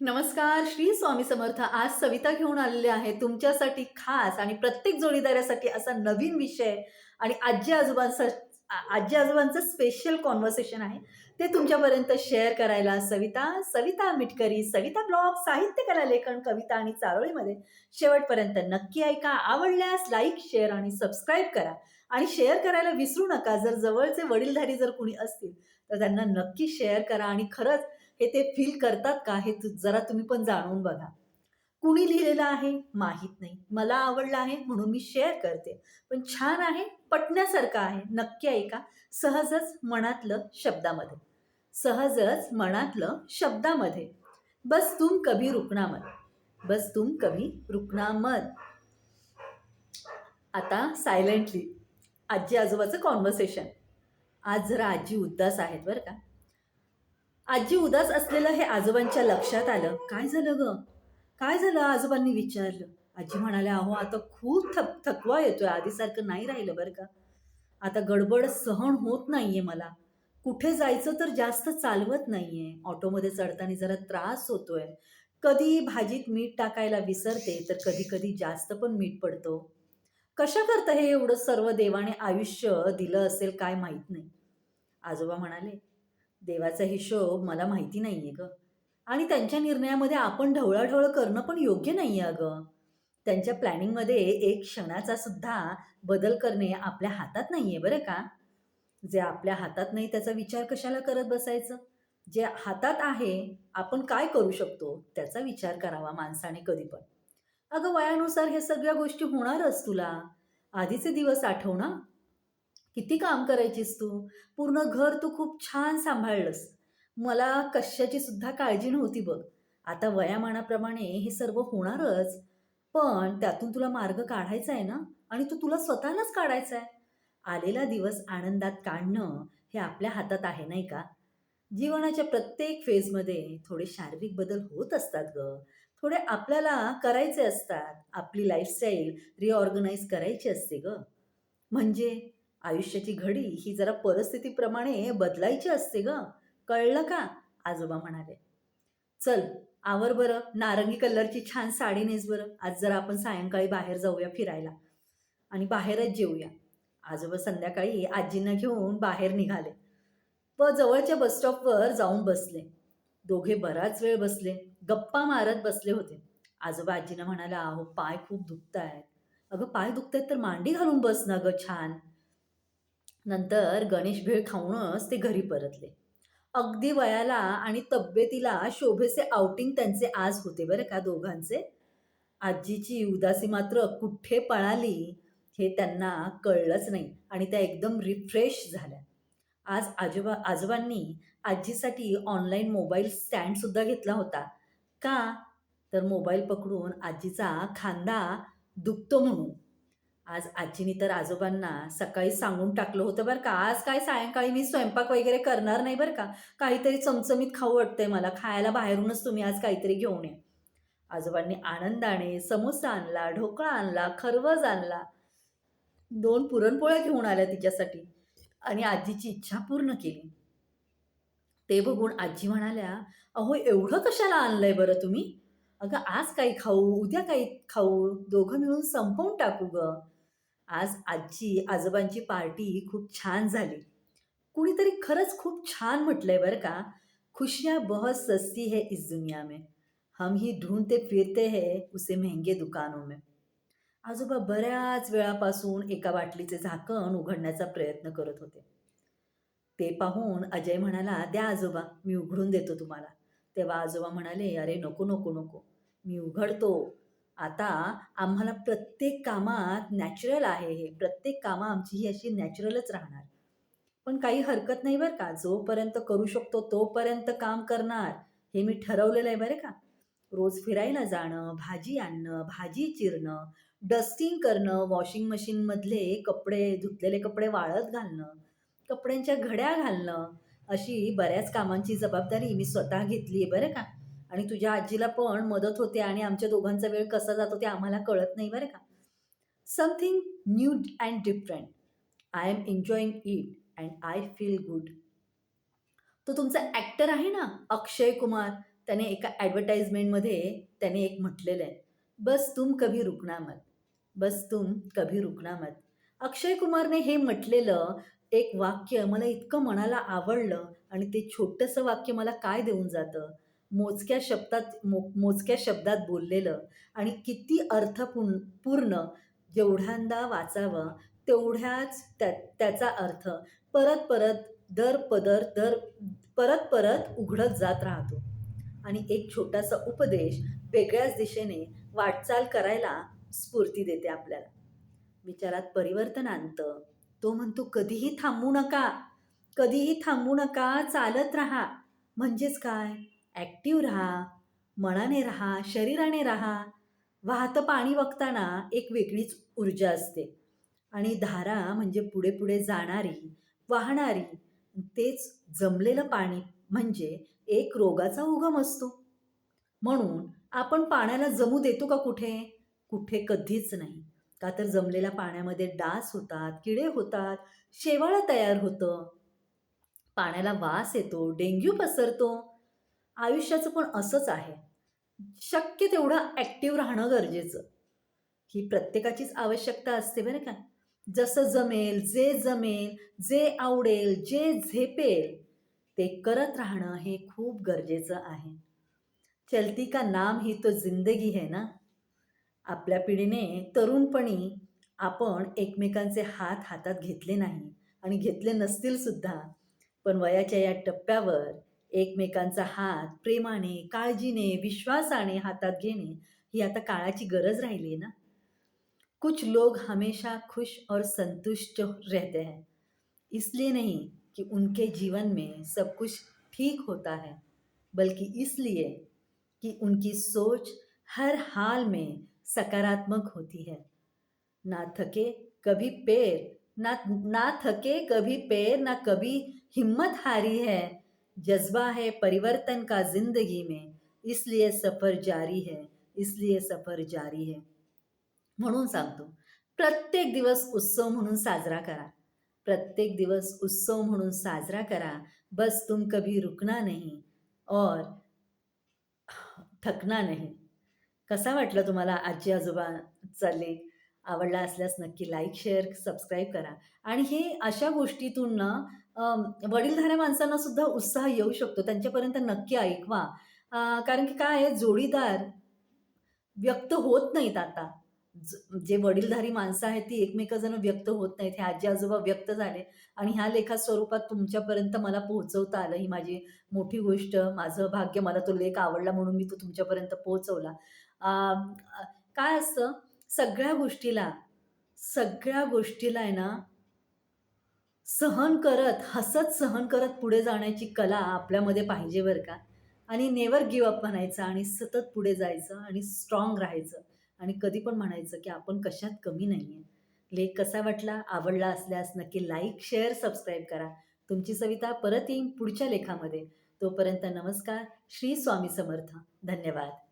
नमस्कार, श्री स्वामी समर्थ. आज सविता घेऊन आलेले आहे तुमच्यासाठी खास आणि प्रत्येक जोडीदारासाठी असा नवीन विषय आणि आजी-आजोबांचं स्पेशल कॉन्व्हर्सेशन आहे. ते तुमच्यापर्यंत शेअर करायला सविता मिटकरी, सविता ब्लॉग, साहित्य कला, लेखन, कविता आणि चारोळीमध्ये शेवटपर्यंत नक्की ऐका. आवडल्यास लाईक, शेअर आणि सबस्क्राईब करा आणि शेअर करायला विसरू नका. जर जवळचे वडीलधारी जर कुणी असतील, तर त्यांना नक्की शेअर करा आणि खरंच हे ते फील करतात का हे जरा तुम्ही पण जाणून बघा. कुणी लिहिलेलं आहे माहीत नाही. मला आवडलं आहे म्हणून मी शेअर करते. पण छान आहे, पटण्यासारखं आहे. नक्की ऐका. सहजच मनातलं शब्दामध्ये. सहजच मनातलं शब्दामध्ये. बस तुम कभी रुकना मत. बस तुम कभी रुकना मत. आता सायलेंटली आजी-आजोबाचं कॉन्व्हर्सेशन. आज जरा आजी उदास आहेत बरं का. आजी उदास असलेलं हे आजोबांच्या लक्षात आलं. "काय झालं गं? काय झालं?" आजोबांनी विचारलं. आजी म्हणाल्या, "अहो, आता खूप थकवा येतोय. आधीसारखं नाही राहिलं बरं का. आता गडबड सहन होत नाहीये मला. कुठे जायचं तर जास्त चालवत नाहीये. ऑटोमध्ये चढताना जरा त्रास होतोय. कधी भाजीत मीठ टाकायला विसरते, तर कधी-कधी जास्त पण मीठ पडतं. कशाकरता हे एवढं सर्व देवाने आयुष्य दिलं असेल काय माहीत नाही." आजोबा म्हणाले, "देवाचा हिशोब मला माहिती नाहीये गं आणि त्यांच्या निर्णयामध्ये आपण ढवळाढवळ करणं पण योग्य नाहीये अगं. त्यांच्या प्लॅनिंगमध्ये एक क्षणाचा सुद्धा बदल करणे आपल्या हातात नाहीये बरं का. जे आपल्या हातात नाही त्याचा विचार कशाला करत बसायचं? जे हातात आहे, आपण काय करू शकतो त्याचा विचार करावा माणसाने कधी पण. अगं वयानुसार हे सगळ्या गोष्टी होणारच तुला. आधीचे दिवस आठव ना. किती काम करायचीस तू? पूर्ण घर तू खूप छान सांभाळलंस. मला कशाची सुद्धा काळजी नव्हती बघ. आता वयामानाप्रमाणे हे सर्व होणारच, पण त्यातून तुला मार्ग काढायचा आहे ना आणि तो तुला स्वतःलाच काढायचा आहे. आलेला दिवस आनंदात काढणं हे आपल्या हातात आहे, नाही का? जीवनाच्या प्रत्येक फेजमध्ये थोडे शारीरिक बदल होत असतात गं. थोडे आपल्याला करायचे असतात. आपली लाईफस्टाईल रिऑर्गनाइज करायची असते गं. म्हणजे आयुष्याची घडी ही जरा परिस्थितीप्रमाणे बदलायची असते गं. कळलं का? आजोबा म्हणाले. "चल, आवर बरं. नारंगी कलरची छान साडी नेस बरं. आज जरा आपण सायंकाळी बाहेर जाऊया फिरायला आणि बाहेरच जेऊया." आजोबा संध्याकाळी आजींना घेऊन बाहेर निघाले व जवळच्या बस स्टॉपवर जाऊन बसले. दोघे बराच वेळ बसले. गप्पा मारत बसले होते. आजोबा आजींना म्हणाला, "अहो, पाय खूप दुखतायत." "अगं, पाय दुखतायत तर मांडी घालून बस ना गं छान." नंतर गणेश भेळ खाऊनच ते घरी परतले. अगदी वयाला आणि तब्येतीला शोभेचे आउटिंग त्यांचे आज होते बरं का दोघांचे. आजीची उदासी मात्र कुठे पळाली हे त्यांना कळलंच नाही आणि त्या एकदम रिफ्रेश झाल्या. आज आजोबांनी आजीसाठी ऑनलाईन मोबाईल स्टँडसुद्धा घेतला होता. का? तर मोबाईल पकडून आजीचा खांदा दुखतो म्हणून. आज आजीनी तर आजोबांना सकाळी सांगून टाकलं होतं बरं का, "आज काय सायंकाळी मी स्वयंपाक वगैरे करणार नाही बरं का. काहीतरी चमचमीत खाऊ वाटतंय मला. खायला बाहेरूनच तुम्ही आज काहीतरी घेऊन या." आजोबांनी आनंदाने समोसा आणला, ढोकळा आणला, खरवस आणला. 2 पुरणपोळ्या घेऊन आल्या तिच्यासाठी आणि आजीची इच्छा पूर्ण केली. ते बघून आजी म्हणाल्या, "अहो, एवढं कशाला आणलंय बरं तुम्ही? अगं, आज काही खाऊ, उद्या काही खाऊ, दोघं मिळून संपवून टाकू गं." आज आजी-आजोबांची पार्टी खूप छान झाली. कुणीतरी खरंच खूप छान म्हटलंय बरं का, "खुशियाँ बहुत सस्ती है इस दुनिया में. हम ही ढूंढते फिरते हैं उसे महंगे दुकानों में." आजोबा बऱ्याच वेळापासून एका बाटलीचे झाकण उघडण्याचा प्रयत्न करत होते. ते पाहून अजय म्हणाला, "द्या आजोबा, मी उघडून देतो तुम्हाला." तेव्हा आजोबा म्हणाले, "अरे नको, नको, नको. मी उघडतो. आता आम्हाला प्रत्येक कामात नॅचरल आहे हे. प्रत्येक कामं आमची ही अशी नॅचरलच राहणार. पण काही हरकत नाही बरं का. जोपर्यंत करू शकतो तोपर्यंत काम करणार, हे मी ठरवलेलं आहे बरं का. रोज फिरायला जाणं, भाजी आणणं, भाजी चिरणं, डस्टिंग करणं, वॉशिंग मशीनमधले कपडे, धुतलेले कपडे वाळत घालणं, कपड्यांच्या घड्या घालणं, अशी बऱ्याच कामांची जबाबदारी मी स्वतः घेतली आहे बरं का. आणि तुझ्या आजीला पण मदत होते आणि आमच्या दोघांचा वेळ कसा जातो ते आम्हाला कळत नाही बरं का. Something new and different. I am enjoying it and I feel good. तो तुमचा ॲक्टर आहे ना, अक्षय कुमार, त्याने एका ॲडव्हर्टाइजमेंटमध्ये त्याने एक म्हटलेलं आहे, "बस तुम कभी रुकना मत, बस तुम कभी रुकना मत." अक्षय कुमारने हे म्हटलेलं एक वाक्य मला इतकं मनाला आवडलं आणि ते छोटंसं वाक्य मला काय देऊन जातं, मोजक्या शब्दात बोललेलं आणि किती पूर्ण जेवढ्यांदा वाचावं तेवढ्याच त्याचा अर्थ परत-परत, परत-परत उघडत जात राहतो आणि एक छोटासा उपदेश वेगळ्याच दिशेने वाटचाल करायला स्फूर्ती देते आपल्याला. विचारात परिवर्तन आणतं. तो म्हणतो, "कधीही थांबू नका, कधीही थांबू नका, चालत राहा." म्हणजेच काय? ॲक्टिव्ह राहा, मनाने राहा, शरीराने राहा. वाहतं पाणी बघताना एक वेगळीच ऊर्जा असते आणि धारा म्हणजे पुढे-पुढे जाणारी, वाहणारी. तेच जमलेलं पाणी म्हणजे एक रोगाचा उगम असतो. म्हणून आपण पाण्याला जमू देतो का कुठे? कुठे कधीच नाही. का तर जमलेल्या पाण्यामध्ये डास होतात, किडे होतात, शेवाळं तयार होतं, पाण्याला वास येतो, डेंग्यू पसरतो. आयुष्याचं पण असंच आहे. शक्य तेवढं ॲक्टिव्ह राहणं गरजेचं. ही प्रत्येकाचीच आवश्यकता असते बरं का. जसं जमेल, जे आवडेल, जे झेपेल ते करत राहणं हे खूप गरजेचं आहे. चलती का नाम ही तो जिंदगी है ना. आपल्या पिढीने तरुणपणी आपण एकमेकांचे हात हातात घेतले नाही आणि घेतले नसतील सुद्धा. पण वयाच्या या टप्प्यावर एकमेकांचा हात प्रेमाने, काळजीने, विश्वासाने हातात घेणे ही आता काळाची गरज राहिली आहे ना. कुछ लोग हमेशा खुश और संतुष्ट रहते हैं, इसलिए नहीं कि उनके जीवन में सब कुछ ठीक होता है, बल्कि इसलिए कि उनकी सोच हर हाल में सकारात्मक होती है. ना थके कभी पैर, ना थके कभी पैर, ना कभी हिम्मत हारी है. जज्बा है परिवर्तन का जिंदगी में, इसलिए सफर जारी है, इसलिए सफर जारी है. म्हणून सांगतो, प्रत्येक दिवस उत्सव म्हणून साजरा करा. प्रत्येक दिवस उत्सव म्हणून साजरा करा. बस तुम कभी रुकना नहीं और थकना नहीं. कसा वाटला तुम्हाला आजी-आजोबांचा लेख? आवडला असल्यास नक्की लाईक, शेअर, सबस्क्राईब करा. आणि हे अशा गोष्टीतून ना वडीलधाऱ्या माणसांना सुद्धा उत्साह येऊ शकतो. त्यांच्यापर्यंत नक्की ऐकवा. कारण की काय आहे, जोडीदार व्यक्त होत नाहीत आता. जे वडीलधारी माणसं आहेत ती एकमेकांजण व्यक्त होत नाहीत. हे आजी-आजोबा व्यक्त झाले आणि ह्या लेखा स्वरूपात तुमच्यापर्यंत मला पोहोचवता आलं. ही माझी मोठी गोष्ट, माझं भाग्य. मला तो लेख आवडला म्हणून मी तो तुमच्यापर्यंत पोहोचवला. अ, अ, काय असतं सगळ्या गोष्टीला आहे ना, हसत सहन करत पुढे जाण्याची कला आपल्यामध्ये पाहिजे बरं का. आणि नेव्हर गिव्ह अप म्हणायचं आणि सतत पुढे जायचं आणि स्ट्राँग राहायचं आणि कधी पण म्हणायचं की आपण कशात कमी नाहीये. लेख कसा वाटला? आवडला असल्यास नक्की लाईक, शेअर, सबस्क्राईब करा. तुमची सविता परत येईन पुढच्या लेखामध्ये. तोपर्यंत नमस्कार. श्री स्वामी समर्थ. धन्यवाद.